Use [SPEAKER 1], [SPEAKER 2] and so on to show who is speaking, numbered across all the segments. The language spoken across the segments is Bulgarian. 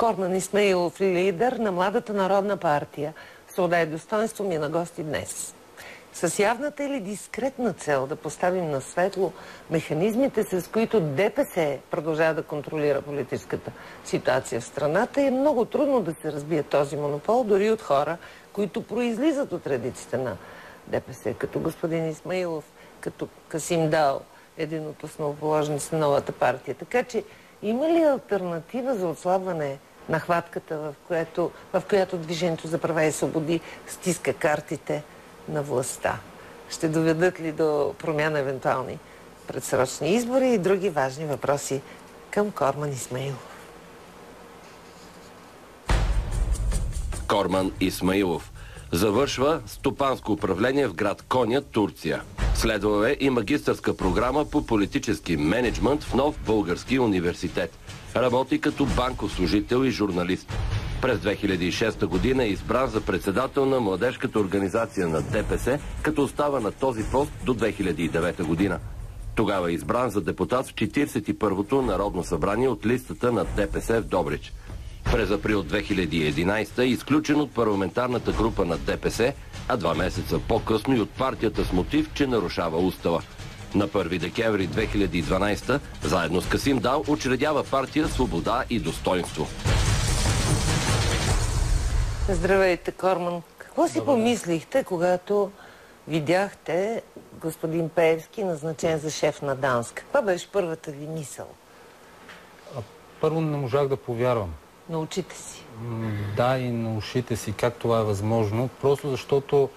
[SPEAKER 1] Корман Исмаилов, лидер на Младата народна партия, свобода и достоинство, ми е на гости днес. С явната или дискретна цел да поставим на светло механизмите, с които ДПС продължава да контролира политическата ситуация в страната, е много трудно да се разбие този монопол, дори от хора, които произлизат от редиците на ДПС, като господин Исмаилов, като Касим Дал, един от основоположниците на новата партия. Така че има ли алтернатива за отслабване на хватката, в която Движението за права и свободи стиска картите на властта? Ще доведат ли до промяна евентуални предсрочни избори и други важни въпроси към Корман Исмаилов?
[SPEAKER 2] Корман Исмаилов завършва стопанско управление в град Коня, Турция. Следвала е и магистърска програма по политически мениджмънт в Нов български университет. Работи като банков служител и журналист. През 2006 година е избран за председател на младежката организация на ДПС, като остава на този пост до 2009 година. Тогава е избран за депутат в 41-то Народно събрание от листата на ДПС в Добрич. През април 2011 е изключен от парламентарната група на ДПС, а 2 месеца по-късно и от партията с мотив, че нарушава устава. На 1 декември 2012 заедно с Касим Дал учредява партия Свобода и достоинство.
[SPEAKER 1] Здравейте, Корман. Какво си помислихте, когато видяхте господин Пеевски назначен за шеф на ДАНС? Каква беше първата ви мисъл?
[SPEAKER 3] Първо не можах да повярвам.
[SPEAKER 1] На очите си?
[SPEAKER 3] Да, и на ушите си. Как това е възможно? Просто защото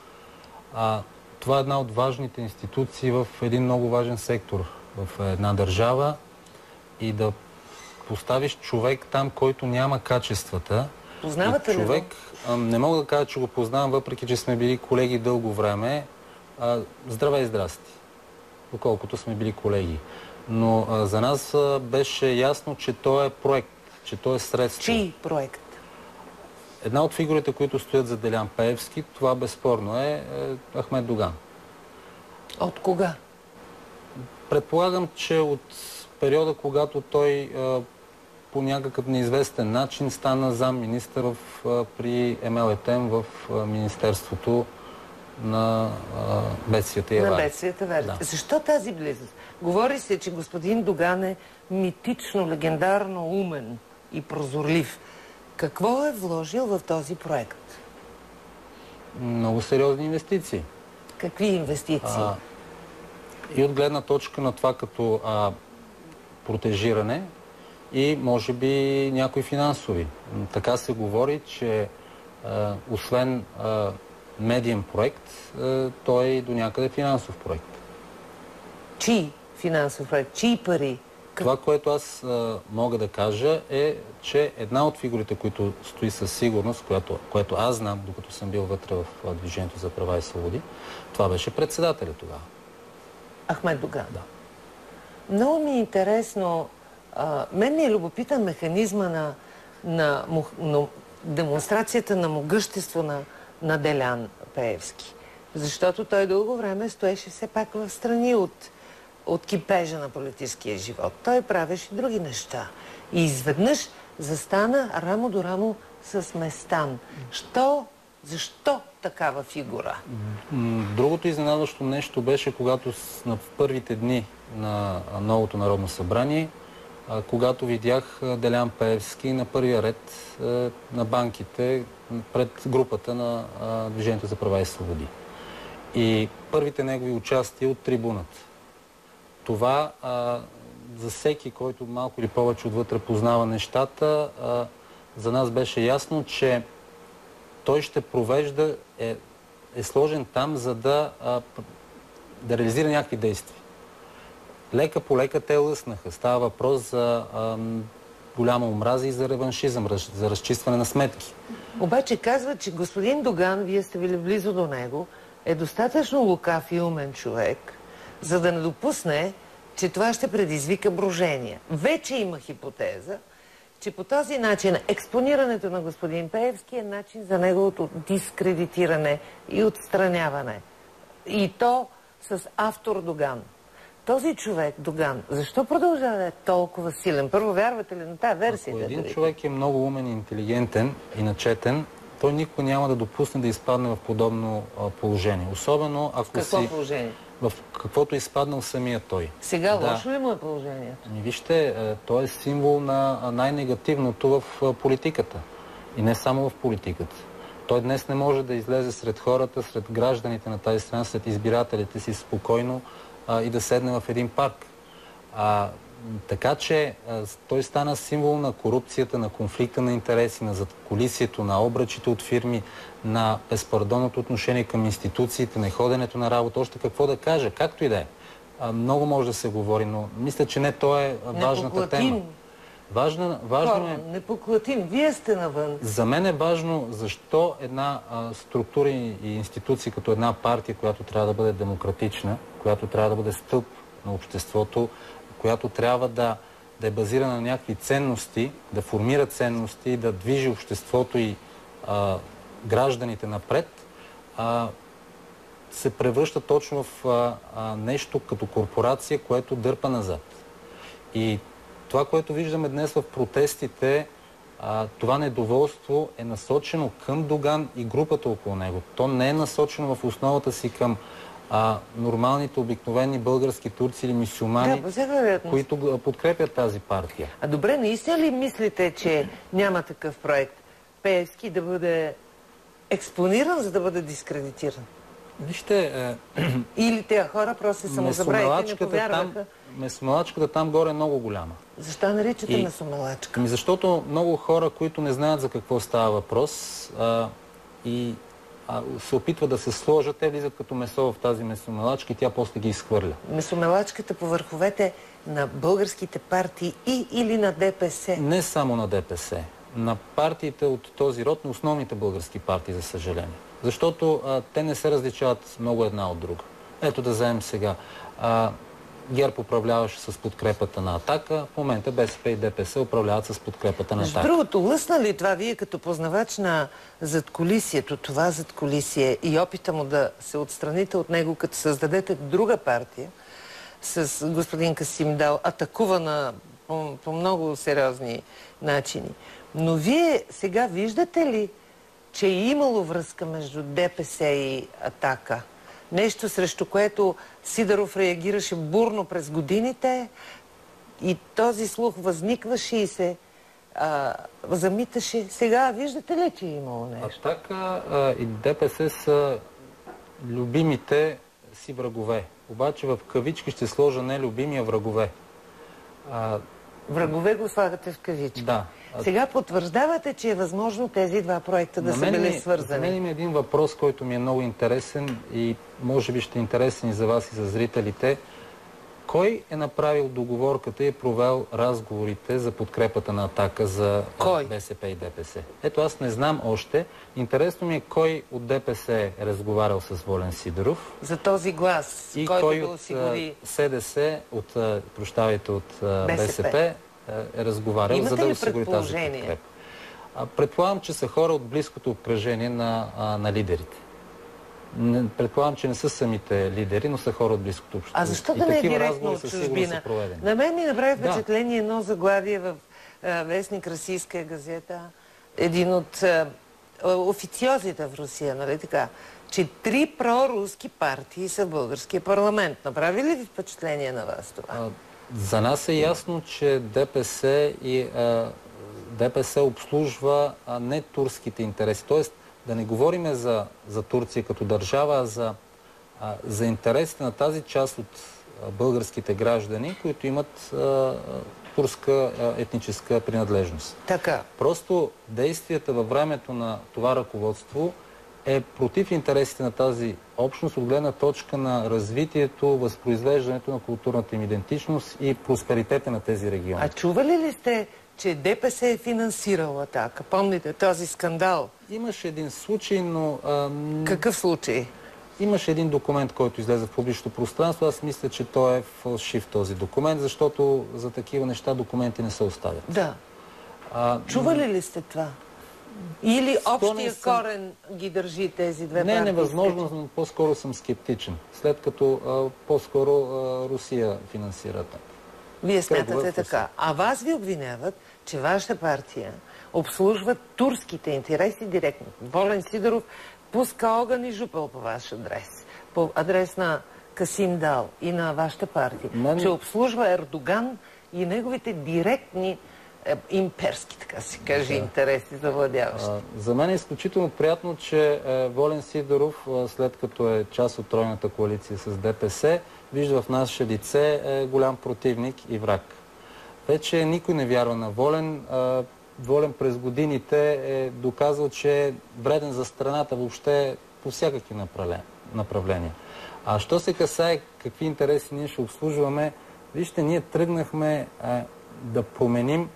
[SPEAKER 3] това е една от важните институции в един много важен сектор в една държава и да поставиш човек там, който няма качествата.
[SPEAKER 1] Познавате ли
[SPEAKER 3] човек, не мога да кажа, че го познавам, въпреки че сме били колеги дълго време. Здравей и здрасти, доколкото сме били колеги. Но за нас беше ясно, че той е проект, че той е средство.
[SPEAKER 1] Чий проект?
[SPEAKER 3] Една от фигурите, които стоят за Делян Пеевски, това безспорно е Ахмед Доган.
[SPEAKER 1] От кога?
[SPEAKER 3] Предполагам, че от периода, когато той по някакъв неизвестен начин стана замминистър при МЛТМ в Министерството на бедствията и аварията.
[SPEAKER 1] На бедствията и аварията. Да. Защо тази близост? Говори се, че господин Доган е митично, легендарно умен и прозорлив. Какво е вложил в този проект?
[SPEAKER 3] Много сериозни инвестиции.
[SPEAKER 1] Какви инвестиции?
[SPEAKER 3] И от гледна точка на това като протежиране и може би някои финансови. Така се говори, че освен медиен проект, той е до някъде финансов проект.
[SPEAKER 1] Чий финансов проект? Чии пари?
[SPEAKER 3] Това, което аз мога да кажа е, че една от фигурите, които стои със сигурност, което аз знам, докато съм бил вътре в Движението за права и свободи, това беше председателя тогава.
[SPEAKER 1] Ахмед Доган?
[SPEAKER 3] Да.
[SPEAKER 1] Много ми е интересно. Мен ми е любопитен механизма на демонстрацията на могъщество на Делян Пеевски. Защото той дълго време стоеше все пак в страни от кипежа на политическия живот. Той правеше други неща. И изведнъж застана рамо до рамо с Местан. Защо такава фигура?
[SPEAKER 3] Другото изненадващо нещо беше, когато в първите дни на новото Народно събрание, когато видях Делян Пеевски на първия ред на банките пред групата на Движението за права и свободи. И първите негови участия от трибуната. Това за всеки, който малко или повече отвътре познава нещата, за нас беше ясно, че той ще провежда, е сложен там, за да реализира някакви действия. Лека по лека те лъснаха. Става въпрос за голяма омраза и за реваншизъм, за разчистване на сметки.
[SPEAKER 1] Обаче казва, че господин Доган, вие сте били близо до него, е достатъчно лукав и умен човек, за да не допусне, че това ще предизвика брожения. Вече има хипотеза, че по този начин експонирането на господин Пеевски е начин за неговото дискредитиране и отстраняване. И то с автор Доган. този човек, Доган, защо продължава да е толкова силен? Първо, вярвате ли на тази версия?
[SPEAKER 3] Ако един човек е много умен, интелигентен и начетен, той никой няма да допусне да изпадне в подобно положение. Особено ако
[SPEAKER 1] какво положение?
[SPEAKER 3] В каквото е изпаднал самия той.
[SPEAKER 1] Сега лошо ли му е положението?
[SPEAKER 3] Вижте, той е символ на най-негативното в политиката. И не само в политиката. Той днес не може да излезе сред хората, сред гражданите на тази страна, сред избирателите си спокойно и да седне в един парк. Така че той стана символ на корупцията, на конфликта на интереси, на задкулисието, на обръчите от фирми, на безпардонното отношение към институциите, на ходенето на работа. Още какво да кажа, както и да е. Много може да се говори, но мисля, че не то е важната тема. Важно е...
[SPEAKER 1] Непоклатим, вие сте навън.
[SPEAKER 3] За мен е важно защо една структура и институция като една партия, която трябва да бъде демократична, която трябва да бъде стълб на обществото, която трябва да е базирана на някакви ценности, да формира ценности, да движи обществото и гражданите напред, се превръща точно в нещо като корпорация, което дърпа назад. И това, което виждаме днес в протестите, това недоволство е насочено към Доган и групата около него. То не е насочено в основата си към нормалните, обикновени български турци или мюсюлмани, които подкрепят тази партия.
[SPEAKER 1] А добре, наистина ли мислите, че няма такъв проект Пеевски да бъде експониран, за да бъде дискредитиран?
[SPEAKER 3] Вижте...
[SPEAKER 1] Или тези хора просто само забравиха и не повярваха?
[SPEAKER 3] Месомалачката там горе е много голяма.
[SPEAKER 1] Защо наричате месомалачка?
[SPEAKER 3] Защото много хора, които не знаят за какво става въпрос и се опитват да се сложат, те влизат като месо в тази месомалачка и тя после ги изхвърля.
[SPEAKER 1] Месомалачката по върховете на българските партии или на ДПС?
[SPEAKER 3] Не само на ДПС. На партиите от този род, на основните български партии, за съжаление. Защото те не се различават много една от друга. Ето да вземем сега. ГЕРБ управляваше с подкрепата на Атака, в момента БСП и ДПС управляват с подкрепата на Атака.
[SPEAKER 1] Между другото, лъсна ли това вие като познавач на задкулисието, това задкулисие и опита му да се отстраните от него, като създадете друга партия с господин Касим Дал, атакувана по много сериозни начини. Но вие сега виждате ли, че е имало връзка между ДПС и Атака? Нещо, срещу което Сидеров реагираше бурно през годините и този слух възникваше и се замиташе. Сега виждате ли, че е имало нещо?
[SPEAKER 3] Атака и ДПС са любимите си врагове. Обаче в кавички ще сложа не любими, а врагове.
[SPEAKER 1] Врагове го слагате в кавички.
[SPEAKER 3] Да.
[SPEAKER 1] Сега потвърждавате, че е възможно тези два проекта да са били свързани.
[SPEAKER 3] За мен има един въпрос, който ми е много интересен и може би ще е интересен и за вас и за зрителите. Кой е направил договорката и е провел разговорите за подкрепата на Атака за БСП и ДПС? Ето аз не знам още. Интересно ми е кой от ДПС е разговарял с Волен Сидеров.
[SPEAKER 1] За този глас,
[SPEAKER 3] и
[SPEAKER 1] който
[SPEAKER 3] кой
[SPEAKER 1] да осигури...
[SPEAKER 3] от СДС, от БСП е разговарял, за да осигури тази подкрепа. Предполагам, че са хора от близкото обкръжение на лидерите. Предполагам, че не са самите лидери, но са хора от близкото общество.
[SPEAKER 1] А защо да не е директно от чужбина? На мен ми направи впечатление едно заглавие в вестник Российска газета, един от официозите в Русия, нали така, че 3 проруски партии са в българския парламент. Направи ли ви впечатление на вас това?
[SPEAKER 3] За нас е ясно, че ДПС обслужва не турските интереси. Тоест, да не говорим за Турция като държава, а за интересите на тази част от българските граждани, които имат турска етническа принадлежност.
[SPEAKER 1] Така.
[SPEAKER 3] Просто действията във времето на това ръководство е против интересите на тази общност от гледна точка на развитието, възпроизвеждането на културната им идентичност и просперитета на тези региони.
[SPEAKER 1] А чували ли сте, че ДПС е финансирала Атака? Помните този скандал?
[SPEAKER 3] Имаше един случай, но...
[SPEAKER 1] Какъв случай?
[SPEAKER 3] Имаше един документ, който излезе в публичното пространство. Аз мисля, че той е фалшив този документ, защото за такива неща документи не се оставят.
[SPEAKER 1] Да. Чували ли сте това? Или
[SPEAKER 3] Склонен
[SPEAKER 1] общия
[SPEAKER 3] съм-
[SPEAKER 1] корен ги държи тези две
[SPEAKER 3] Не е
[SPEAKER 1] партии?
[SPEAKER 3] невъзможно, но по-скоро съм скептичен, след като по-скоро Русия финансира там.
[SPEAKER 1] Вие смятате
[SPEAKER 3] Кръгове в
[SPEAKER 1] така. А вас ви обвиняват, че вашата партия обслужва турските интереси директно. Волен Сидеров пуска огън и жупел по ваш адрес. По адрес на Касим Дал и на вашата партия. Че обслужва Ердоган и неговите директни имперски, така се каже, интереси завладяващи.
[SPEAKER 3] За мен е изключително приятно, че Волен Сидеров, след като е част от тройната коалиция с ДПС, вижда в наше лице голям противник и враг. Вече никой не вярва на Волен. Волен през годините е доказал, че е вреден за страната въобще по всякакви направления. А що се касае какви интереси ние ще обслужваме, вижте, ние тръгнахме да променим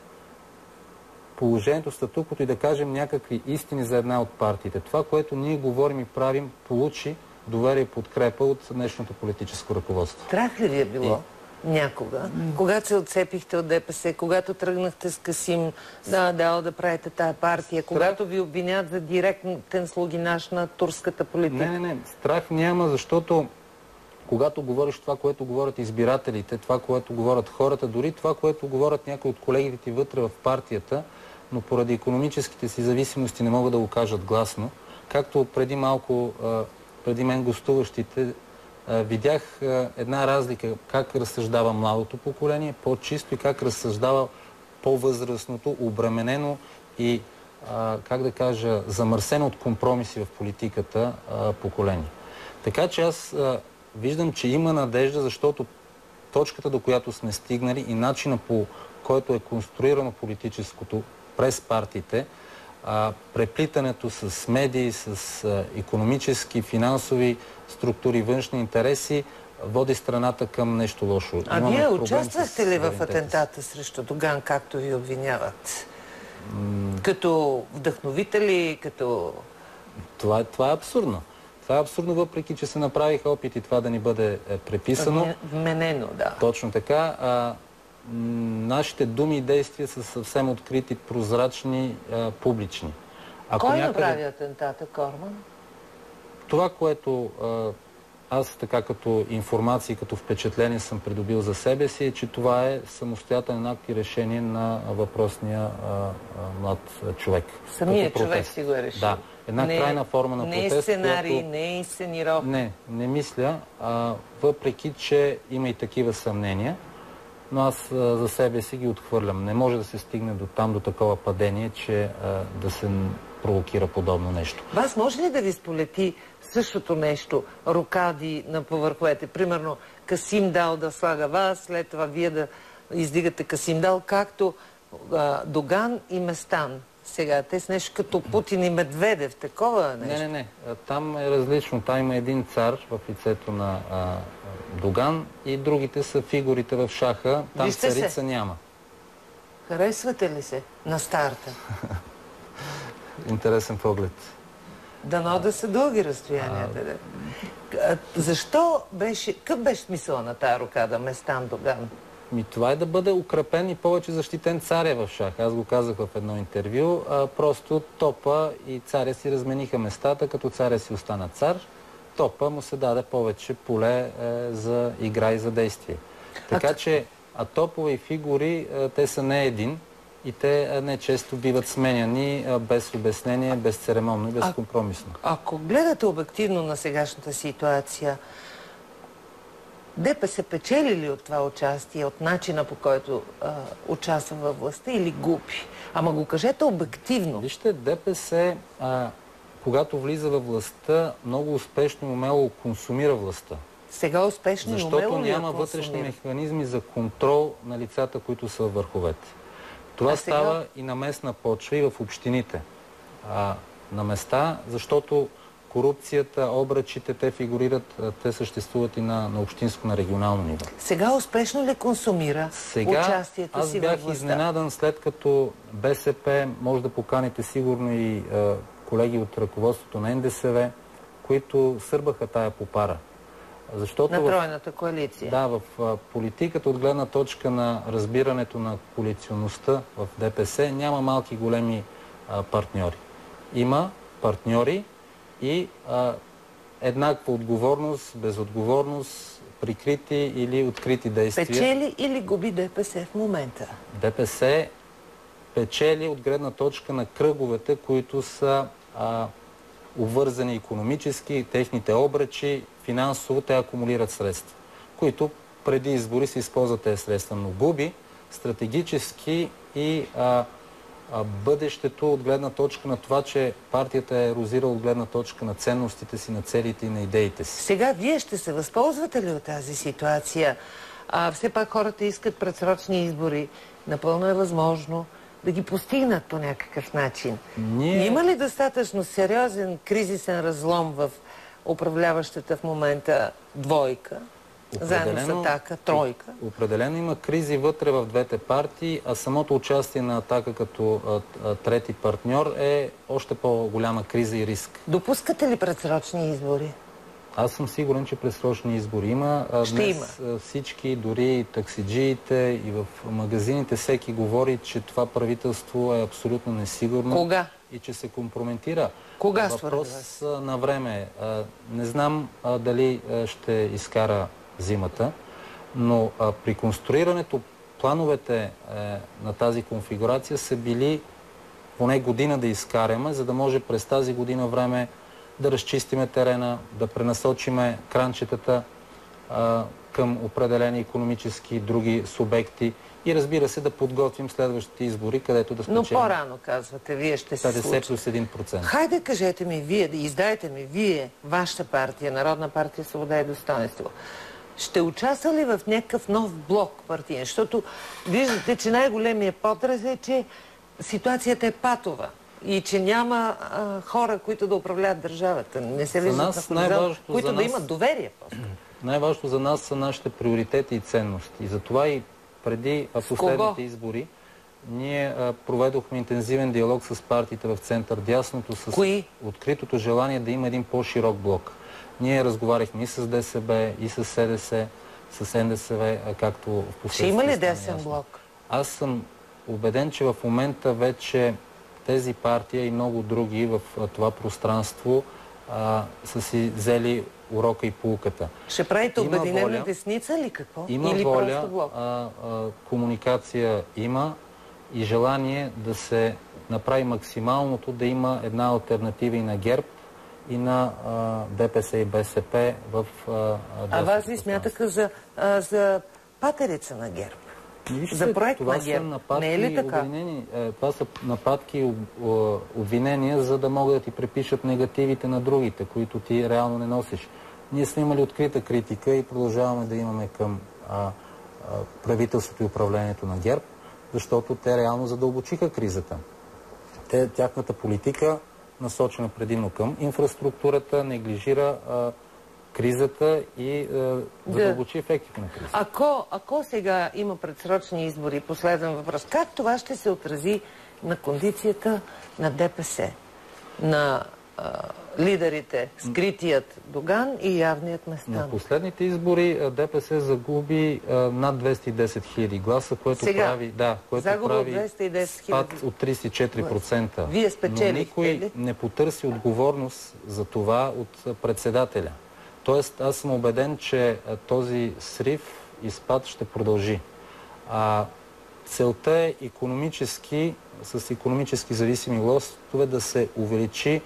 [SPEAKER 3] положението, статуквото и да кажем някакви истини за една от партиите. Това, което ние говорим и правим, получи доверие и подкрепа от днешното политическо ръководство.
[SPEAKER 1] Страх ли ви е било някога, когато се отцепихте от ДПС, когато тръгнахте с Касим Дал да правите тая партия, когато ви обвинят за директен слугинаж на турската политика?
[SPEAKER 3] Не. Страх няма, защото когато говориш това, което говорят избирателите, това, което говорят хората, дори това, което говорят някои от колегите ти вътре в партията, но поради икономическите си зависимости не могат да го кажат гласно, както преди малко, преди мен гостуващите, видях една разлика как разсъждава младото поколение, по-чисто, и как разсъждава по-възрастното, обременено и, как да кажа, замърсено от компромиси в политиката поколение. Така че аз виждам, че има надежда, защото точката, до която сме стигнали и начина, по който е конструирано политическото през партиите, преплитането с медии, с икономически, финансови структури, външни интереси, води страната към нещо лошо.
[SPEAKER 1] А вие участвахте ли в атентата срещу Доган, както ви обвиняват? Като вдъхновители, като... Това
[SPEAKER 3] е абсурдно. Това е абсурдно, въпреки че се направиха опити това да ни бъде преписано.
[SPEAKER 1] Вменено, да.
[SPEAKER 3] Точно така. Нашите думи и действия са съвсем открити, прозрачни, публични.
[SPEAKER 1] Кой направи атентата, Корман?
[SPEAKER 3] Това, което аз така като информация и като впечатление съм придобил за себе си, е, че това е самостоятелен акт и решение на въпросния млад човек.
[SPEAKER 1] Самият човек си го е решил?
[SPEAKER 3] Да. Една крайна форма на протест.
[SPEAKER 1] Не е сценарий, не е инсценировка.
[SPEAKER 3] Не мисля, въпреки че има и такива съмнения, но аз за себе си ги отхвърлям. Не може да се стигне до там, до такова падение, че да се провокира подобно нещо.
[SPEAKER 1] Вас може ли да ви сполети същото нещо, рокади на повърховете? Примерно Касим Дал да слага вас, след това вие да издигате Касим Дал, както Доган и Местан. Сега, те са нещо като Путин и Медведев, такова нещо?
[SPEAKER 3] Не. Там е различно. Там има един цар в лицето на Доган и другите са фигурите в шаха. Там царица няма.
[SPEAKER 1] Харесвате ли се на старта?
[SPEAKER 3] Интересен поглед.
[SPEAKER 1] Дано да са дълги разстоянията. Защо беше... Какъв беше смисъл на тая рокада Местан Доган?
[SPEAKER 3] Това е да бъде укрепен и повече защитен царя в шах. Аз го казах в едно интервю. Просто Топа и царя си размениха местата, като царя си остана цар. Топа му се даде повече поле за игра и за действие. Така че топове и фигури, те са не един и те не често биват сменяни без обяснение, безцеремонно и безкомпромисно.
[SPEAKER 1] Ако гледате обективно на сегашната ситуация, ДПС печели ли от това участие, от начина, по който участва във властта, или губи? Ама го кажете обективно.
[SPEAKER 3] Вижте, ДПС, когато влиза във властта, много успешно и умело консумира властта.
[SPEAKER 1] Сега успешно и умело ли
[SPEAKER 3] Защото няма вътрешни механизми за контрол на лицата, които са във върховете. Това става и на местна почва, и в общините. На места, защото корупцията, обръчите, те фигурират, те съществуват и на общинско, на регионално ниво.
[SPEAKER 1] Сега успешно ли консумира участието си във властта?
[SPEAKER 3] Аз бях изненадан, след като БСП, може да поканите сигурно и колеги от ръководството на НДСВ, които сърбаха тая попара. Защото
[SPEAKER 1] на тройната коалиция.
[SPEAKER 3] Да, в политиката от гледна точка на разбирането на коалиционността в ДПС няма малки и големи партньори. Има партньори и еднаква отговорност, безотговорност, прикрити или открити действия.
[SPEAKER 1] Печели или губи ДПС в момента?
[SPEAKER 3] ДПС печели от гледна точка на кръговете, които са обвързани икономически, техните обръчи, финансово те акумулират средства, които преди избори се използват тези средства, но губи стратегически и бъдещето от гледна точка на това, че партията е ерозирала от гледна точка на ценностите си, на целите и на идеите си.
[SPEAKER 1] Сега вие ще се възползвате ли от тази ситуация? Все пак хората искат предсрочни избори. Напълно е възможно да ги постигнат по някакъв начин. Има ли достатъчно сериозен кризисен разлом в управляващата в момента двойка? Заедно с Атака, тройка.
[SPEAKER 3] Определено има кризи вътре в двете партии, а самото участие на Атака като трети партньор е още по-голяма криза и риск.
[SPEAKER 1] Допускате ли предсрочни избори?
[SPEAKER 3] Аз съм сигурен, че предсрочни избори има. Днес всички, дори и таксиджиите и в магазините, всеки говори, че това правителство е абсолютно несигурно.
[SPEAKER 1] Кога?
[SPEAKER 3] И че се компрометира.
[SPEAKER 1] Кога
[SPEAKER 3] въпрос на време. Не знам дали ще изкара зимата, но при конструирането плановете на тази конфигурация са били поне година да изкараме, за да може през тази година време да разчистиме терена, да пренасочиме кранчетата към определени икономически и други субекти и разбира се да подготвим следващите избори, където да спечелим.
[SPEAKER 1] Но по-рано казвате, вие ще се случи.
[SPEAKER 3] 50 плюс 1%.
[SPEAKER 1] Хайде кажете ми вие, издайте ми вие, вашата партия, Народна партия Свобода и достоинство, ще участва ли в някакъв нов блок партиен? Защото виждате, че най-големият подрез е, че ситуацията е патова и че няма хора, които да управляват държавата. Не се виждат на хоризонт, които да имат доверие.
[SPEAKER 3] Най-важното за нас са нашите приоритети и ценности. И затова и преди последните избори ние проведохме интензивен диалог с партиите в център дясното с откритото желание да има един по-широк блок. Ние разговаряхме и с ДСБ, и с СДС, с НДСВ, както в последствие.
[SPEAKER 1] Ще има ли десен блок?
[SPEAKER 3] Аз съм убеден, че в момента вече тези партии и много други в това пространство са си взели урока и поуката.
[SPEAKER 1] Ще правите обединена десница или какво?
[SPEAKER 3] Има
[SPEAKER 1] или
[SPEAKER 3] воля,
[SPEAKER 1] блок?
[SPEAKER 3] комуникация има и желание да се направи максималното да има една алтернатива и на ГЕРБ, и на ДПС и БСП в
[SPEAKER 1] А вас ви смятаха за патерица на ГЕРБ? За проект на ГЕРБ. Не е ли така?
[SPEAKER 3] Това са нападки и обвинения, за да могат да ти припишат негативите на другите, които ти реално не носиш. Ние сме имали открита критика и продължаваме да имаме към правителството и управлението на ГЕРБ, защото те реално задълбочиха кризата. Тяхната политика, насочена предимно към инфраструктурата, неглижира кризата и задълбочи ефектите на кризата.
[SPEAKER 1] Ако сега има предсрочни избори, последен въпрос, как това ще се отрази на кондицията на ДПС, на лидерите, скритият Доган и явният Местан?
[SPEAKER 3] На последните избори ДПС загуби над 210 хиляди гласа, което прави спад от 34%.
[SPEAKER 1] Вие спечелихте.
[SPEAKER 3] Но никой не потърси отговорност за това от председателя. Тоест, аз съм убеден, че този срив и спад ще продължи. Целта е с икономически зависими лостове да се увеличи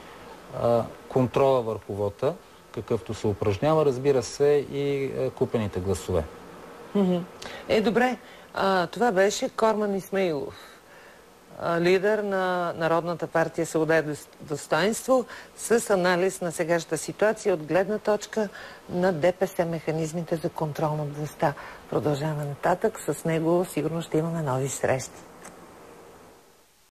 [SPEAKER 3] контрола върху вота, какъвто се упражнява, разбира се, и купените гласове.
[SPEAKER 1] Добре. Това беше Корман Исмаилов, лидер на Народната партия Свобода и достоинство, с анализ на сегашната ситуация от гледна точка на ДПС, механизмите за контрол над властта. Продължаваме нататък. С него сигурно ще имаме нови срещи.